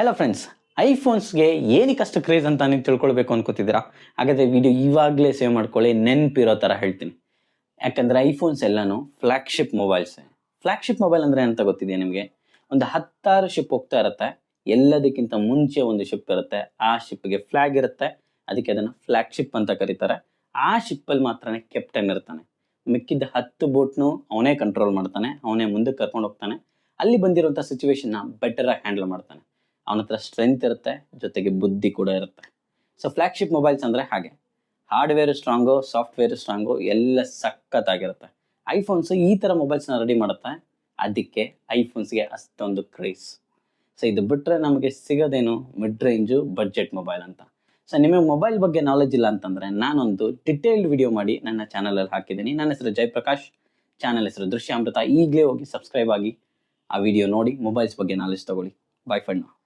Hello friends, ಐಫೋನ್ಸ್ಗೆ ಏನಕ್ಕಷ್ಟು craze ಅಂತ ನೀವು ತಿಳ್ಕೊಳ್ಬೇಕು ಅನ್ಕೋತಿದ್ದೀರಾ? ಹಾಗಾದ್ರೆ ವಿಡಿಯೋ ಇವಾಗಲೇ ಸೇವ್ ಮಾಡ್ಕೊಳ್ಳಿ, ನೆನಪಿರೋ ಥರ ಹೇಳ್ತೀನಿ. ಯಾಕಂದ್ರೆ ಐಫೋನ್ಸ್ ಎಲ್ಲಾನು ಫ್ಲಾಗ್ಶಿಪ್ ಮೊಬೈಲ್ಸ್. ಫ್ಲಾಗ್ಶಿಪ್ ಮೊಬೈಲ್ ಅಂದ್ರೆ ಅಂತ ಗೊತ್ತಿದೆಯಾ ನಿಮಗೆ? ಒಂದು 10 ಶಿಪ್ ಹೋಗ್ತಾ ಇರುತ್ತೆ. ಎಲ್ಲದಕ್ಕಿಂತ ಮುಂಚೆ ಒಂದು ಶಿಪ್ ಇರುತ್ತೆ. ಆ ಶಿಪ್ಗೆ ಫ್ಲಾಗ್ ಇರುತ್ತೆ. ಅದಕ್ಕೆ ಅದನ್ನ ಫ್ಲಾಗ್ಶಿಪ್ ಅಂತ ಕರೀತಾರೆ. ಆ ಶಿಪ್ಪಲ್ಲಿ ಮಾತ್ರನೇ ಕೆಪ್ಟನ್ ಇರ್ತಾನೆ. ಮಿಕ್ಕಿದ 10 ಬೋಟ್ನು ಅವನೇ ಕಂಟ್ರೋಲ್ ಮಾಡ್ತಾನೆ, ಅವನೇ ಮುಂದಕ್ಕೆ ಕರ್ಕೊಂಡು ಹೋಗ್ತಾನೆ. ಅಲ್ಲಿ ಬಂದಿರುವಂಥ ಸಿಚುವೇಶನ್ನ ಬೆಟರ್ ಆಗಿ ಹ್ಯಾಂಡಲ್ ಮಾಡ್ತಾನೆ. ಅವನ ಹತ್ರ ಸ್ಟ್ರೆಂತ್ ಇರುತ್ತೆ, ಜೊತೆಗೆ ಬುದ್ಧಿ ಕೂಡ ಇರುತ್ತೆ. ಸೊ ಫ್ಲಾಗ್ಶಿಪ್ ಮೊಬೈಲ್ಸ್ ಅಂದರೆ ಹಾಗೆ. ಹಾರ್ಡ್ವೇರ್ ಸ್ಟ್ರಾಂಗು, ಸಾಫ್ಟ್ವೇರ್ ಸ್ಟ್ರಾಂಗು, ಎಲ್ಲ ಸಖತ್ತಾಗಿರುತ್ತೆ. ಐಫೋನ್ಸ್ ಈ ಥರ ಮೊಬೈಲ್ಸ್ನ ರೆಡಿ ಮಾಡುತ್ತೆ. ಅದಕ್ಕೆ ಐಫೋನ್ಸ್ಗೆ ಅಷ್ಟೊಂದು ಕ್ರೇಜ್. ಸೊ ಇದು ಬಿಟ್ಟರೆ ನಮಗೆ ಸಿಗೋದೇನು ಮಿಡ್ ರೇಂಜು ಬಡ್ಜೆಟ್ ಮೊಬೈಲ್ ಅಂತ. ಸೊ ನಿಮಗೆ ಮೊಬೈಲ್ ಬಗ್ಗೆ ನಾಲೆಜ್ ಇಲ್ಲ ಅಂತಂದರೆ ನಾನೊಂದು ಡಿಟೇಲ್ಡ್ ವಿಡಿಯೋ ಮಾಡಿ ನನ್ನ ಚಾನಲಲ್ಲಿ ಹಾಕಿದ್ದೀನಿ. ನನ್ನ ಹೆಸರು ಜಯಪ್ರಕಾಶ್, ಚಾನಲ್ ಹೆಸರು ದೃಶ್ಯಾಮೃತ. ಈಗಲೇ ಹೋಗಿ ಸಬ್ಸ್ಕ್ರೈಬ್ ಆಗಿ ಆ ವಿಡಿಯೋ ನೋಡಿ ಮೊಬೈಲ್ಸ್ ಬಗ್ಗೆ ನಾಲೆಜ್ ತಗೊಳ್ಳಿ. By for now.